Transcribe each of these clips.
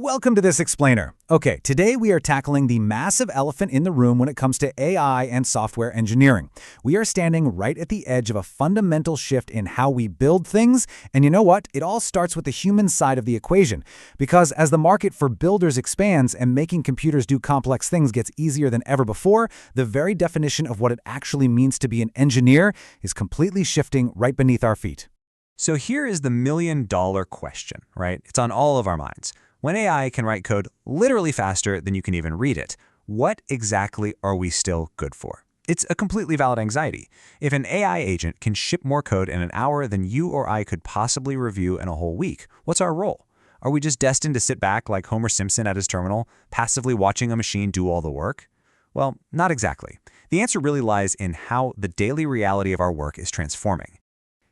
Welcome to this explainer. Okay, today we are tackling the massive elephant in the room when it comes to AI and software engineering. We are standing right at the edge of a fundamental shift in how we build things, and you know what? It all starts with the human side of the equation. Because as the market for builders expands and making computers do complex things gets easier than ever before, the very definition of what it actually means to be an engineer is completely shifting right beneath our feet. So here is the million-dollar question, right? It's on all of our minds. When AI can write code literally faster than you can even read it, what exactly are we still good for? It's a completely valid anxiety. If an AI agent can ship more code in an hour than you or I could possibly review in a whole week, what's our role? Are we just destined to sit back like Homer Simpson at his terminal, passively watching a machine do all the work? Well, not exactly. The answer really lies in how the daily reality of our work is transforming.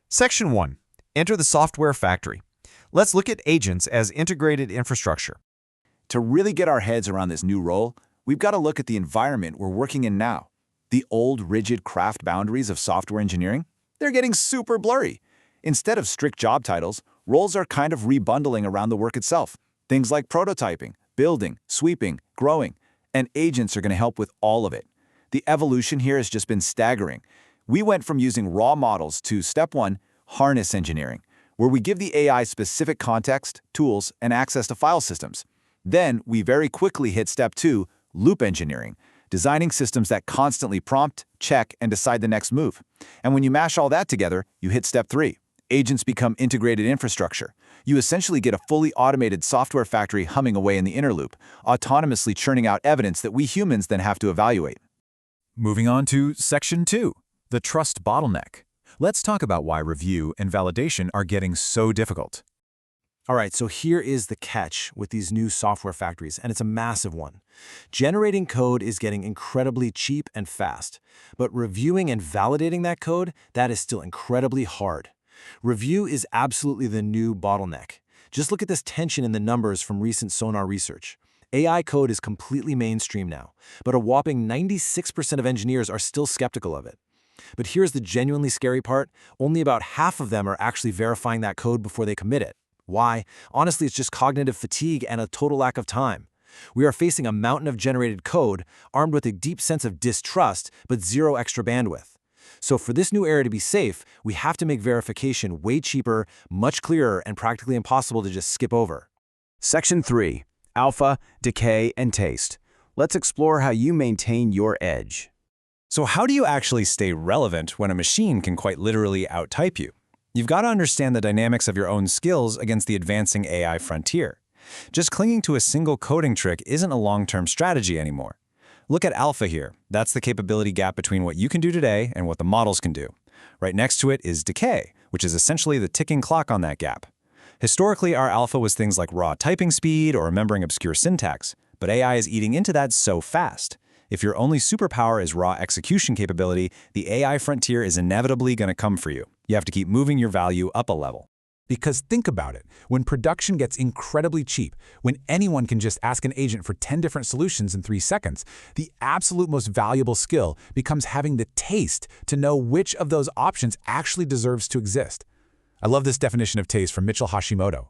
Section 1. Enter the software factory. Let's look at agents as integrated infrastructure. To really get our heads around this new role, we've got to look at the environment we're working in now. The old, rigid craft boundaries of software engineering, they're getting super blurry. Instead of strict job titles, roles are kind of rebundling around the work itself. Things like prototyping, building, sweeping, growing, and agents are going to help with all of it. The evolution here has just been staggering. We went from using raw models to step 1, harness engineering, where we give the AI specific context, tools, and access to file systems. Then we very quickly hit step 2, loop engineering, designing systems that constantly prompt, check, and decide the next move. And when you mash all that together, you hit step 3. Agents become integrated infrastructure. You essentially get a fully automated software factory humming away in the inner loop, autonomously churning out evidence that we humans then have to evaluate. Moving on to Section 2, the trust bottleneck. Let's talk about why review and validation are getting so difficult. All right, so here is the catch with these new software factories, and it's a massive one. Generating code is getting incredibly cheap and fast, but reviewing and validating that code, that is still incredibly hard. Review is absolutely the new bottleneck. Just look at this tension in the numbers from recent Sonar research. AI code is completely mainstream now, but a whopping 96% of engineers are still skeptical of it. But here's the genuinely scary part. Only about half of them are actually verifying that code before they commit it. Why? Honestly, it's just cognitive fatigue and a total lack of time. We are facing a mountain of generated code, armed with a deep sense of distrust, but zero extra bandwidth. So for this new era to be safe, we have to make verification way cheaper, much clearer, and practically impossible to just skip over. Section 3. Alpha, Decay, and Taste. Let's explore how you maintain your edge. So how do you actually stay relevant when a machine can quite literally out-type you? You've got to understand the dynamics of your own skills against the advancing AI frontier. Just clinging to a single coding trick isn't a long-term strategy anymore. Look at Alpha here. That's the capability gap between what you can do today and what the models can do. Right next to it is Decay, which is essentially the ticking clock on that gap. Historically, our Alpha was things like raw typing speed or remembering obscure syntax, but AI is eating into that so fast. If your only superpower is raw execution capability, the AI frontier is inevitably going to come for you. You have to keep moving your value up a level. Because think about it, when production gets incredibly cheap, when anyone can just ask an agent for 10 different solutions in 3 seconds, the absolute most valuable skill becomes having the taste to know which of those options actually deserves to exist. I love this definition of taste from Mitchell Hashimoto.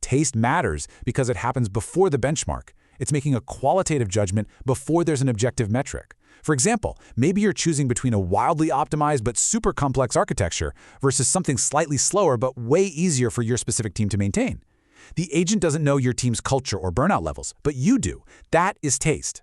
Taste matters because it happens before the benchmark. It's making a qualitative judgment before there's an objective metric. For example, maybe you're choosing between a wildly optimized but super complex architecture versus something slightly slower but way easier for your specific team to maintain. The agent doesn't know your team's culture or burnout levels, but you do. That is taste.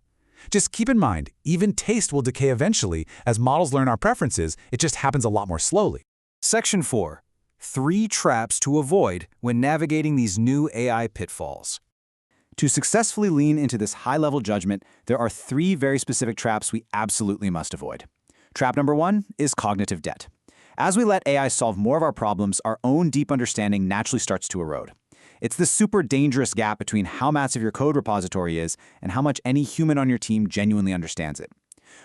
Just keep in mind, even taste will decay eventually as models learn our preferences. It just happens a lot more slowly. Section 4. 3 traps to avoid when navigating these new AI pitfalls. To successfully lean into this high-level judgment, there are 3 very specific traps we absolutely must avoid. Trap number 1 is cognitive debt. As we let AI solve more of our problems, our own deep understanding naturally starts to erode. It's the super dangerous gap between how massive your code repository is and how much any human on your team genuinely understands it.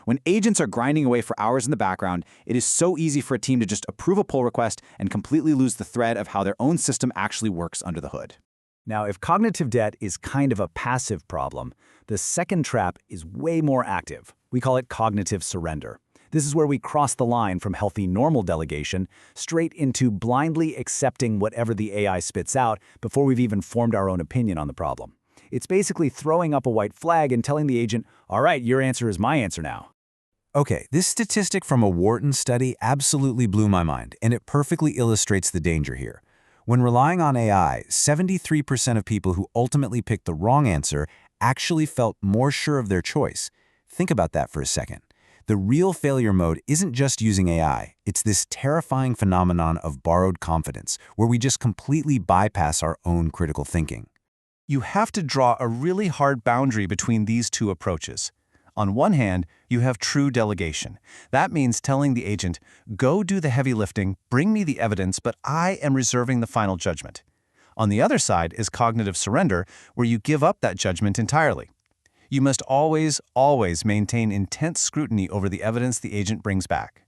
When agents are grinding away for hours in the background, it is so easy for a team to just approve a pull request and completely lose the thread of how their own system actually works under the hood. Now, if cognitive debt is kind of a passive problem, the second trap is way more active. We call it cognitive surrender. This is where we cross the line from healthy normal delegation straight into blindly accepting whatever the AI spits out before we've even formed our own opinion on the problem. It's basically throwing up a white flag and telling the agent, all right, your answer is my answer now. Okay, this statistic from a Wharton study absolutely blew my mind, and it perfectly illustrates the danger here. When relying on AI, 73% of people who ultimately picked the wrong answer actually felt more sure of their choice. Think about that for a second. The real failure mode isn't just using AI, it's this terrifying phenomenon of borrowed confidence, where we just completely bypass our own critical thinking. You have to draw a really hard boundary between these two approaches. On one hand, you have true delegation. That means telling the agent, go do the heavy lifting, bring me the evidence, but I am reserving the final judgment. On the other side is cognitive surrender, where you give up that judgment entirely. You must always maintain intense scrutiny over the evidence the agent brings back.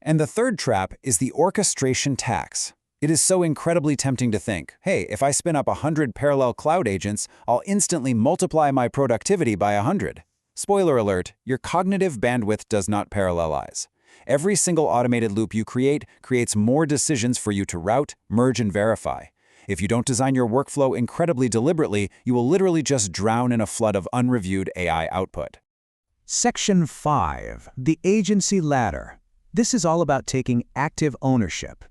And the third trap is the orchestration tax. It is so incredibly tempting to think, hey, if I spin up 100 parallel cloud agents, I'll instantly multiply my productivity by 100. Spoiler alert, your cognitive bandwidth does not parallelize. Every single automated loop you create creates more decisions for you to route, merge, and verify. If you don't design your workflow incredibly deliberately, you will literally just drown in a flood of unreviewed AI output. Section 5. The Agency Ladder. This is all about taking active ownership.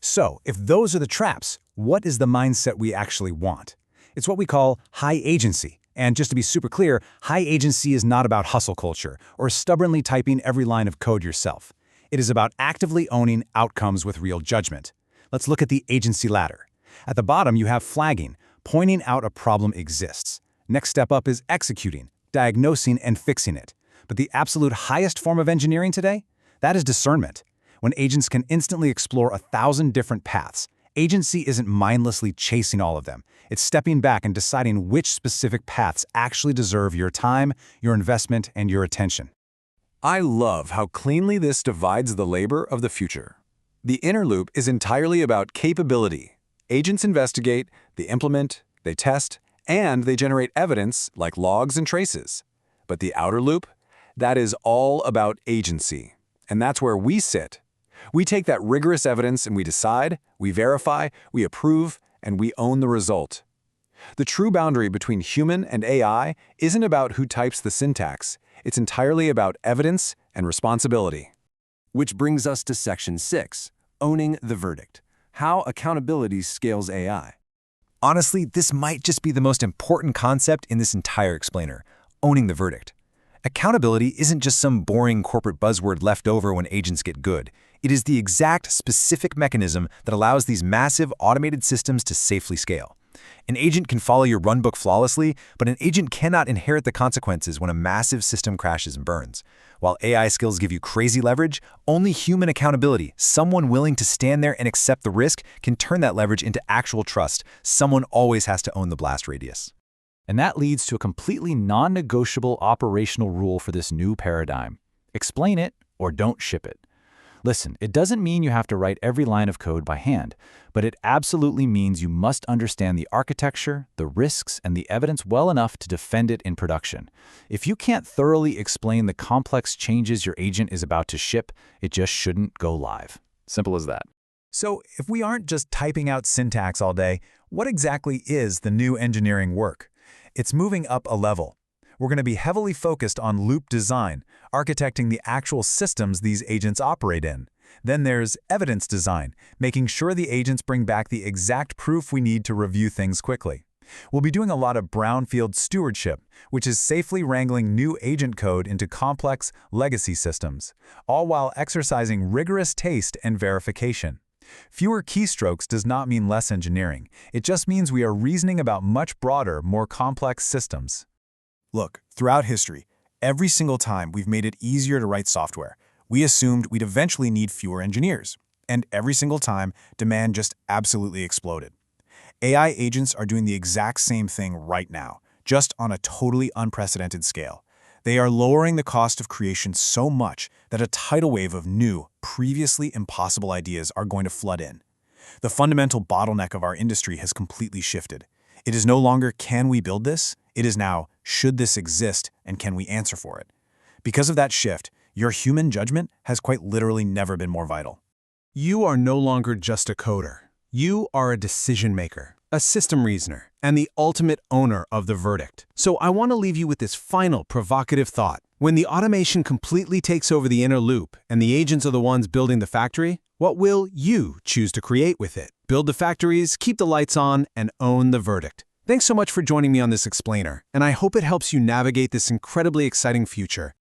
So, if those are the traps, what is the mindset we actually want? It's what we call high agency. And just to be super clear, high agency is not about hustle culture or stubbornly typing every line of code yourself. It is about actively owning outcomes with real judgment. Let's look at the agency ladder. At the bottom, you have flagging, pointing out a problem exists. Next step up is executing, diagnosing, and fixing it. But the absolute highest form of engineering today? That is discernment. When agents can instantly explore 1,000 different paths, agency isn't mindlessly chasing all of them. It's stepping back and deciding which specific paths actually deserve your time, your investment, and your attention. I love how cleanly this divides the labor of the future. The inner loop is entirely about capability. Agents investigate, they implement, they test, and they generate evidence like logs and traces. But the outer loop? That is all about agency. And that's where we sit. We take that rigorous evidence and we decide, we verify, we approve, and we own the result. The true boundary between human and AI isn't about who types the syntax. It's entirely about evidence and responsibility. Which brings us to Section 6, Owning the Verdict. How accountability scales AI. Honestly, this might just be the most important concept in this entire explainer, owning the verdict. Accountability isn't just some boring corporate buzzword left over when agents get good. It is the exact specific mechanism that allows these massive automated systems to safely scale. An agent can follow your runbook flawlessly, but an agent cannot inherit the consequences when a massive system crashes and burns. While AI skills give you crazy leverage, only human accountability, someone willing to stand there and accept the risk, can turn that leverage into actual trust. Someone always has to own the blast radius. And that leads to a completely non-negotiable operational rule for this new paradigm. Explain it or don't ship it. Listen, it doesn't mean you have to write every line of code by hand, but it absolutely means you must understand the architecture, the risks, and the evidence well enough to defend it in production. If you can't thoroughly explain the complex changes your agent is about to ship, it just shouldn't go live. Simple as that. So, if we aren't just typing out syntax all day, what exactly is the new engineering work? It's moving up a level. We're going to be heavily focused on loop design, architecting the actual systems these agents operate in. Then there's evidence design, making sure the agents bring back the exact proof we need to review things quickly. We'll be doing a lot of brownfield stewardship, which is safely wrangling new agent code into complex legacy systems, all while exercising rigorous taste and verification. Fewer keystrokes does not mean less engineering. It just means we are reasoning about much broader, more complex systems. Look, throughout history, every single time we've made it easier to write software, we assumed we'd eventually need fewer engineers. And every single time, demand just absolutely exploded. AI agents are doing the exact same thing right now, just on a totally unprecedented scale. They are lowering the cost of creation so much that a tidal wave of new, previously impossible ideas are going to flood in. The fundamental bottleneck of our industry has completely shifted. It is no longer, can we build this? It is now, should this exist, and can we answer for it? Because of that shift, your human judgment has quite literally never been more vital. You are no longer just a coder. You are a decision maker. a system reasoner, and the ultimate owner of the verdict. So I want to leave you with this final provocative thought. When the automation completely takes over the inner loop and the agents are the ones building the factory, what will you choose to create with it? Build the factories, keep the lights on, and own the verdict. Thanks so much for joining me on this explainer, and I hope it helps you navigate this incredibly exciting future.